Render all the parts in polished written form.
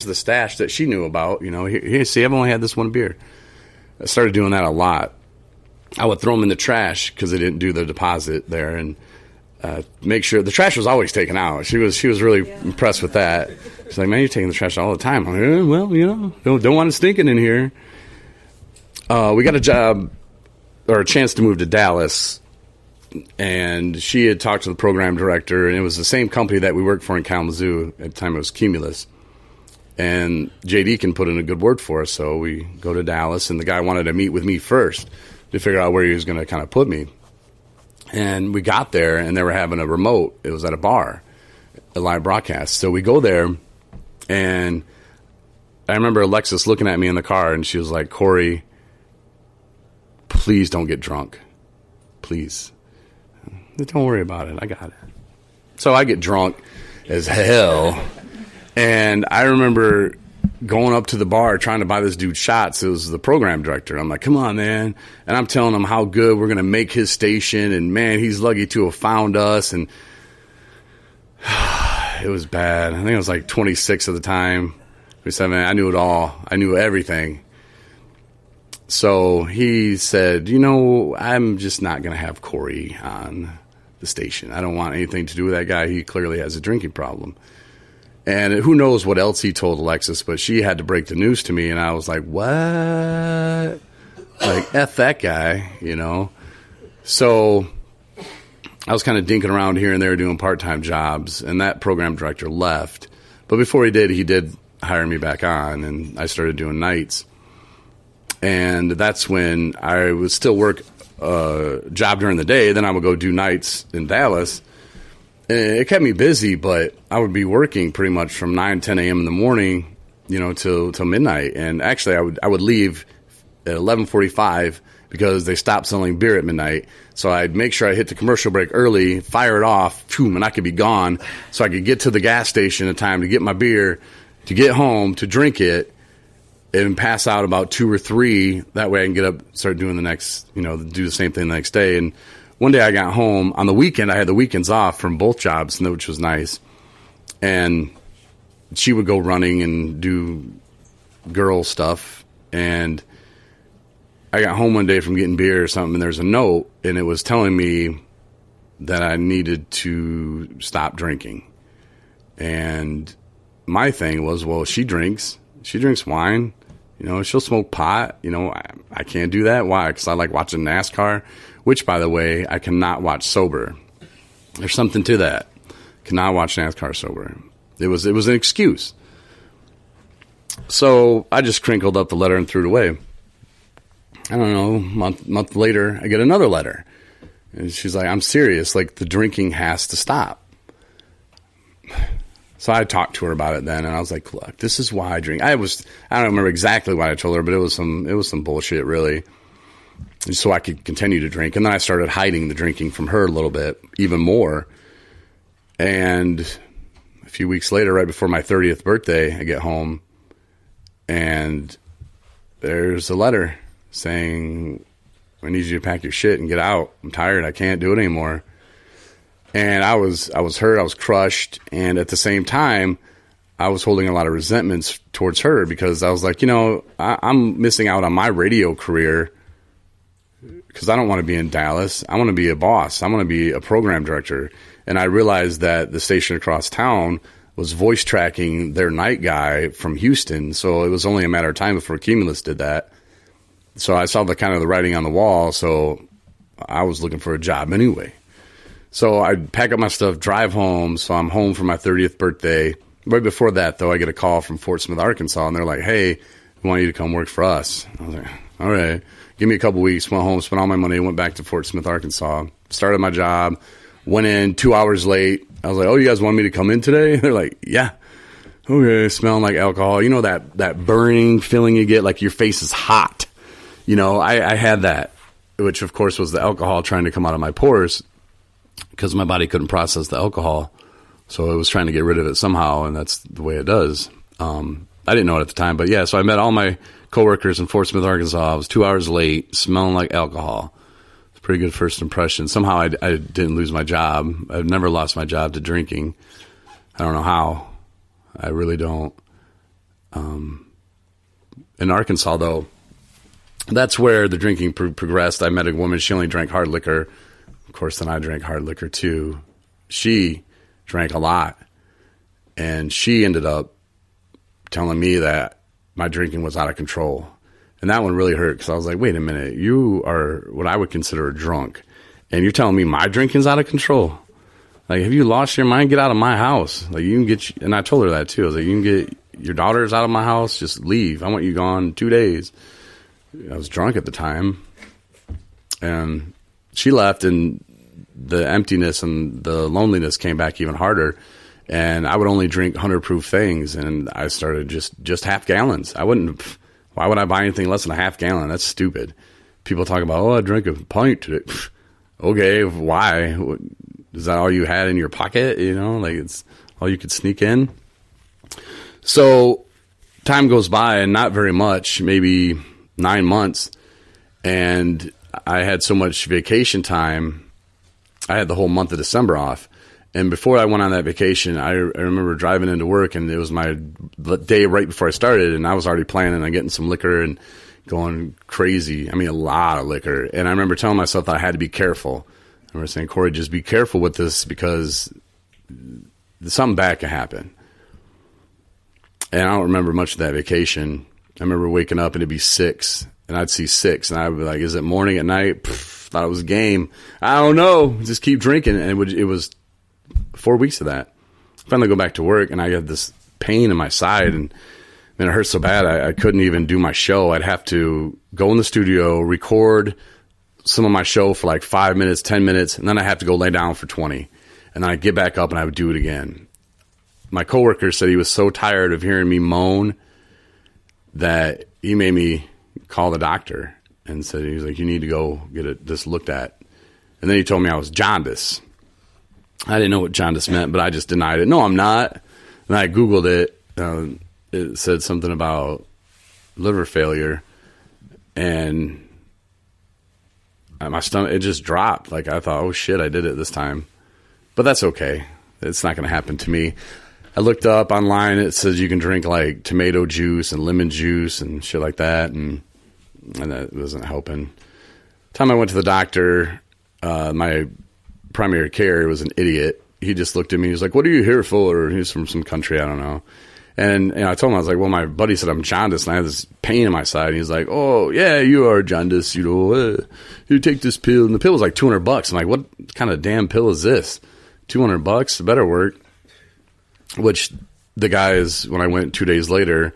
the stash that she knew about. Here, see, I've only had this one beer. I started doing that a lot. I would throw them in the trash because they didn't do the deposit there, and make sure the trash was always taken out. She was really impressed with that. She's like, man, you're taking the trash out all the time. I'm like, well, don't want it stinking in here. We got a job or a chance to move to Dallas, and she had talked to the program director, and it was the same company that we worked for in Kalamazoo. At the time, it was Cumulus. And JD can put in a good word for us, so we go to Dallas, and the guy wanted to meet with me first to figure out where he was going to kind of put me. And we got there, and they were having a remote. It was at a bar, a live broadcast. So we go there, and I remember Alexis looking at me in the car, and she was like, Corey, please don't get drunk. Please. Don't worry about it. I got it. So I get drunk as hell. And I remember going up to the bar trying to buy this dude shots. It was the program director. I'm like, come on, man. And I'm telling him how good we're going to make his station. And, man, he's lucky to have found us. And it was bad. I think I was like 26 at the time. 27. I knew it all. I knew everything. So he said, I'm just not going to have Corey on the station. I don't want anything to do with that guy. He clearly has a drinking problem. And who knows what else he told Alexis, but she had to break the news to me, and I was like, what? Like, F that guy, So I was kind of dinking around here and there doing part-time jobs, and that program director left. But before he did hire me back on, and I started doing nights. And that's when I would still work a job during the day. Then I would go do nights in Dallas. And it kept me busy, but I would be working pretty much from 9, 10 a.m. in the morning, till midnight. And actually, I would leave at 11:45 because they stopped selling beer at midnight. So I'd make sure I hit the commercial break early, fire it off, and I could be gone so I could get to the gas station in time to get my beer, to get home, to drink it, and pass out about 2 or 3. That way I can get up, start doing the next, do the same thing the next day. And one day I got home. On the weekend, I had the weekends off from both jobs, which was nice. And she would go running and do girl stuff. And I got home one day from getting beer or something, and there's a note, and it was telling me that I needed to stop drinking. And my thing was, well, she drinks wine. She'll smoke pot. I can't do that. Why? Because I like watching NASCAR, which, by the way, I cannot watch sober. There's something to that. Cannot watch NASCAR sober. It was an excuse. So I just crinkled up the letter and threw it away. I don't know, month later, I get another letter. And she's like, I'm serious. Like, the drinking has to stop. So I talked to her about it then, and I was like, look, this is why I drink. I don't remember exactly what I told her, but it was some bullshit, really. So I could continue to drink. And then I started hiding the drinking from her a little bit, even more. And a few weeks later, right before my 30th birthday, I get home, and there's a letter saying, I need you to pack your shit and get out. I'm tired. I can't do it anymore. And I was hurt. I was crushed. And at the same time, I was holding a lot of resentments towards her because I was like, I'm missing out on my radio career because I don't want to be in Dallas. I want to be a boss. I want to be a program director. And I realized that the station across town was voice tracking their night guy from Houston. So it was only a matter of time before Cumulus did that. So I saw the writing on the wall. So I was looking for a job anyway. So I pack up my stuff, drive home. So I'm home for my 30th birthday. Right before that, though, I get a call from Fort Smith, Arkansas, and they're like, hey, we want you to come work for us. I was like, all right. Give me a couple weeks, went home, spent all my money, went back to Fort Smith, Arkansas, started my job, went in 2 hours late. I was like, oh, you guys want me to come in today? They're like, yeah. Okay, smelling like alcohol. That burning feeling you get, like your face is hot. I had that, which, of course, was the alcohol trying to come out of my pores, because my body couldn't process the alcohol. So it was trying to get rid of it somehow, and that's the way it does. I didn't know it at the time, but yeah, so I met all my coworkers in Fort Smith, Arkansas. I was 2 hours late, smelling like alcohol. It's a pretty good first impression. Somehow I didn't lose my job. I've never lost my job to drinking. I don't know how. I really don't. In Arkansas, though, that's where the drinking progressed. I met a woman. She only drank hard liquor. Of course, then I drank hard liquor too. She drank a lot, and she ended up telling me that my drinking was out of control. And that one really hurt because I was like, wait a minute, you are what I would consider a drunk, and you're telling me my drinking's out of control? Like, have you lost your mind? Get out of my house. Like, you can get, and I told her that too. I was like, you can get your daughters out of my house. Just leave. I want you gone 2 days. I was drunk at the time, and she left, and the emptiness and the loneliness came back even harder. And I would only drink 100 proof things, and I started just half gallons. Why would I buy anything less than a half gallon? That's stupid. People talk about, I drank a pint today. Okay, why? Is that all you had in your pocket? Like it's all you could sneak in. So time goes by, and not very much, maybe 9 months. And I had so much vacation time. I had the whole month of December off. And before I went on that vacation, I remember driving into work, and it was my day right before I started, and I was already planning on getting some liquor and going crazy. I mean, a lot of liquor. And I remember telling myself that I had to be careful. I remember saying, Corey, just be careful with this because something bad can happen. And I don't remember much of that vacation. I remember waking up and it'd be 6, and I'd see 6, and I'd be like, is it morning, at night? Thought it was a game. I don't know. Just keep drinking. And it was 4 weeks of that. Finally go back to work, and I had this pain in my side, and it hurt so bad I couldn't even do my show. I'd have to go in the studio, record some of my show for like 5 minutes, 10 minutes, and then I have to go lay down for 20. And then I'd get back up and I would do it again. My coworker said he was so tired of hearing me moan that he made me call the doctor and said, he was like, you need to go get this looked at. And then he told me I was jaundice. I didn't know what jaundice meant, but I just denied it. No, I'm not. And I Googled it. It said something about liver failure, and my stomach, it just dropped. Like, I thought, oh shit, I did it this time. But that's okay. It's not going to happen to me. I looked up online. It says you can drink like tomato juice and lemon juice and shit like that, and that wasn't helping. The time I went to the doctor, my primary care was an idiot. He just looked at me. He was like, what are you here for? He's from some country, I don't know. And I told him, I was like, well, my buddy said I'm jaundice, and I have this pain in my side. And he's like, oh, yeah, you are jaundice. You take this pill. And the pill was like $200. I'm like, what kind of damn pill is this? $200? It better work. Which the guys, when I went 2 days later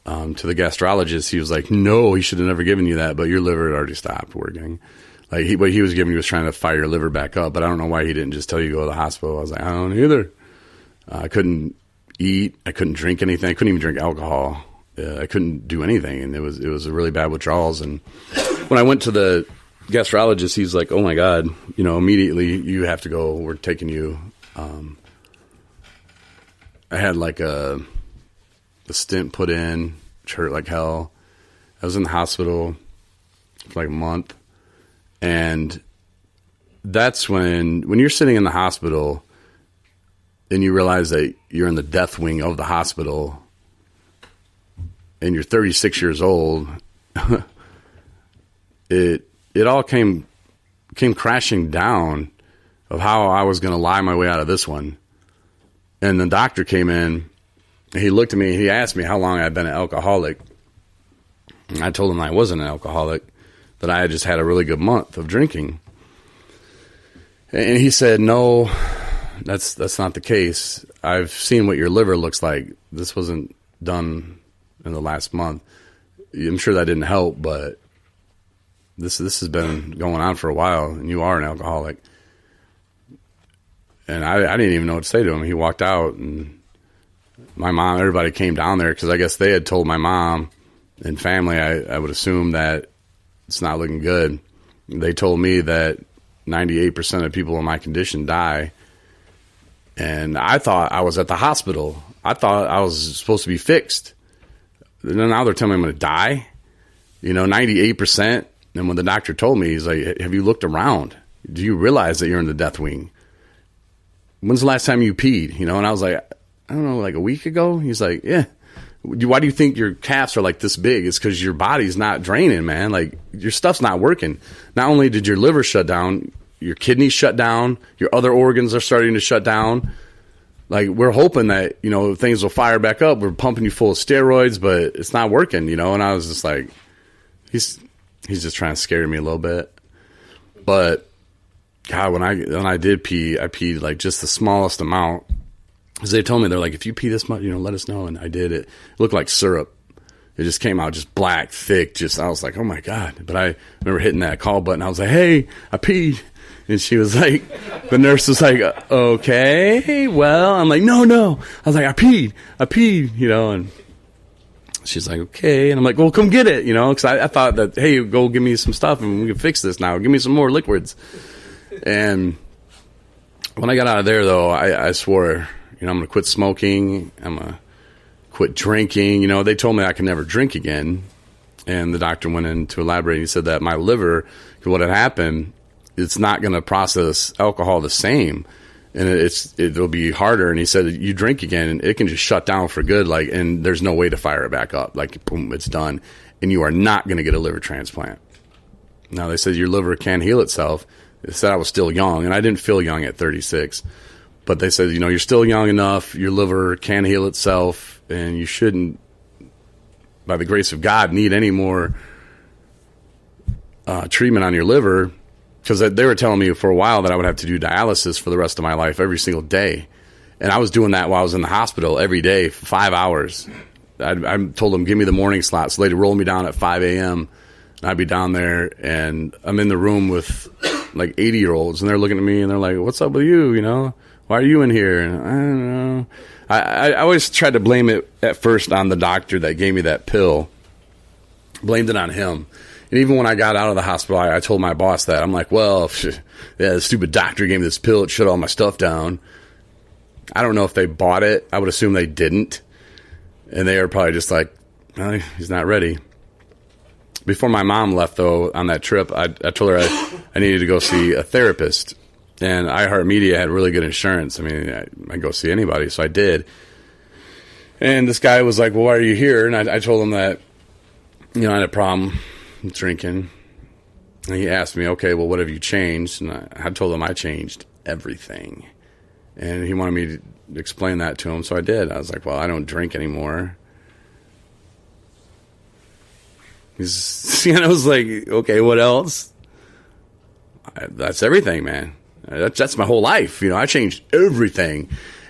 to the gastrologist, he was like, no, he should have never given you that, but your liver had already stopped working. Like, what he was giving you was trying to fire your liver back up, but I don't know why he didn't just tell you to go to the hospital. I was like, I don't either. I couldn't eat. I couldn't drink anything. I couldn't even drink alcohol. I couldn't do anything, and it was a really bad withdrawals. And when I went to the gastrologist, he's like, oh my God, immediately you have to go. We're taking you. I had like a stent put in, which hurt like hell. I was in the hospital for like a month. And that's when you're sitting in the hospital and you realize that you're in the death wing of the hospital and you're 36 years old, it all came crashing down of how I was going to lie my way out of this one. And the doctor came in, he looked at me, he asked me how long I'd been an alcoholic. And I told him I wasn't an alcoholic, that I had just had a really good month of drinking. And he said, no, that's not the case. I've seen what your liver looks like. This wasn't done in the last month. I'm sure that didn't help, but this has been going on for a while, and you are an alcoholic. And I didn't even know what to say to him. He walked out, and my mom, everybody came down there because I guess they had told my mom and family, I would assume that it's not looking good. They told me that 98% of people in my condition die. And I thought I was at the hospital. I thought I was supposed to be fixed. And now they're telling me I'm going to die. 98%. And when the doctor told me, he's like, have you looked around? Do you realize that you're in the death wing? When's the last time you peed? And I was like, I don't know, like a week ago? He's like, yeah. Why do you think your calves are like this big? It's because your body's not draining, man. Like, your stuff's not working. Not only did your liver shut down, your kidneys shut down, your other organs are starting to shut down. Like, we're hoping that, things will fire back up. We're pumping you full of steroids, but it's not working, And I was just like, he's just trying to scare me a little bit. But God, when I did pee, I peed like just the smallest amount. Because they told me, they're like, if you pee this much, let us know. And I did. It looked like syrup. It just came out just black, thick. I was like, oh my God. But I remember hitting that call button. I was like, hey, I peed. And she was like, the nurse was like, okay, well, I'm like, no. I was like, I peed, and she's like, okay. And I'm like, well, come get it, because I thought that, hey, go give me some stuff and we can fix this now. Give me some more liquids. And when I got out of there, though, I swore, I'm going to quit smoking. I'm going to quit drinking. They told me I could never drink again. And the doctor went in to elaborate. He said that my liver, what had happened, it's not going to process alcohol the same. And it'll be harder. And he said, you drink again, and it can just shut down for good. Like, and there's no way to fire it back up. Like, boom, it's done. And you are not going to get a liver transplant. Now, they said your liver can heal itself. They said I was still young, and I didn't feel young at 36. But they said, you're still young enough, your liver can heal itself, and you shouldn't, by the grace of God, need any more treatment on your liver. Because they were telling me for a while that I would have to do dialysis for the rest of my life every single day. And I was doing that while I was in the hospital every day for 5 hours. I told them, give me the morning slot. So they'd roll me down at 5 a.m. And I'd be down there, and I'm in the room with like 80-year-olds, and they're looking at me, and they're like, what's up with you, Why are you in here? And I don't know. I always tried to blame it at first on the doctor that gave me that pill. Blamed it on him. And even when I got out of the hospital, I told my boss that. I'm like, well, yeah, the stupid doctor gave me this pill. It shut all my stuff down. I don't know if they bought it. I would assume they didn't. And they were probably just like, oh, he's not ready. Before my mom left, though, on that trip, I told her I needed to go see a therapist. And iHeartMedia had really good insurance. I mean, I go see anybody, so I did. And this guy was like, well, why are you here? And I told him that, I had a problem drinking. And he asked me, okay, well, what have you changed? And I told him I changed everything. And he wanted me to explain that to him, so I did. I was like, well, I don't drink anymore. I was like, okay, what else? That's everything, man. That's my whole life. I changed everything.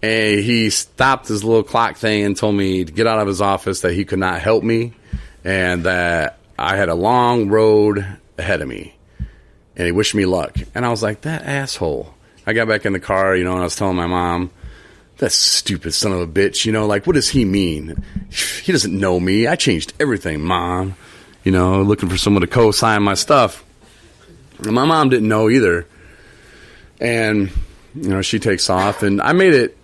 And he stopped his little clock thing and told me to get out of his office, that he could not help me and that I had a long road ahead of me. And he wished me luck. And I was like, that asshole. I got back in the car, and I was telling my mom, that stupid son of a bitch, like, what does he mean? He doesn't know me. I changed everything, Mom. Looking for someone to co-sign my stuff. And my mom didn't know either. And, she takes off. And I made it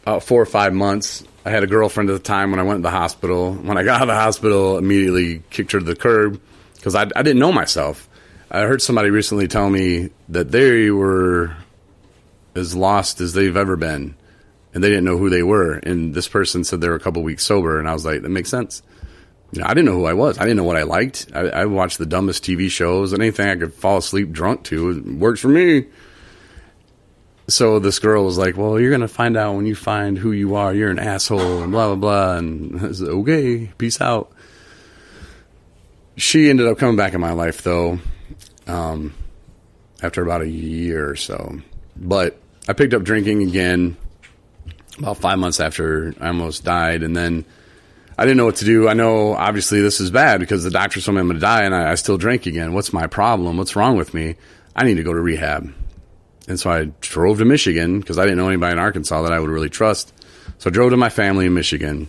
4 or 5 months. I had a girlfriend at the time when I went to the hospital. When I got out of the hospital, immediately kicked her to the curb because I didn't know myself. I heard somebody recently tell me that they were as lost as they've ever been. And they didn't know who they were. And this person said they were a couple weeks sober. And I was like, that makes sense. I didn't know who I was. I didn't know what I liked. I watched the dumbest TV shows, and anything I could fall asleep drunk to, it works for me. So this girl was like, well, you're going to find out when you find who you are. You're an asshole, and blah, blah, blah. And I said, okay, peace out. She ended up coming back in my life, though, after about a year or so. But I picked up drinking again about 5 months after I almost died, and then I didn't know what to do. I know, obviously, this is bad because the doctor told me I'm going to die, and I still drink again. What's my problem? What's wrong with me? I need to go to rehab. And so I drove to Michigan because I didn't know anybody in Arkansas that I would really trust. So I drove to my family in Michigan,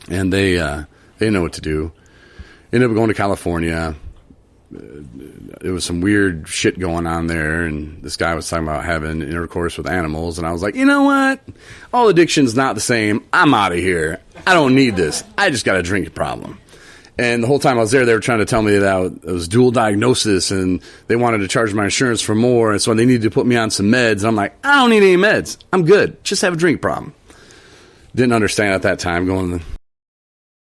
and they didn't know what to do. Ended up going to California. There was some weird shit going on there, and this guy was talking about having intercourse with animals, and I was like, you know what? All addiction's not the same. I'm out of here. I don't need this. I just got a drinking problem. And the whole time I was there, they were trying to tell me that it was dual diagnosis, and they wanted to charge my insurance for more, and so they needed to put me on some meds. And I'm like, I don't need any meds. I'm good. Just have a drink problem. didn't understand at that time going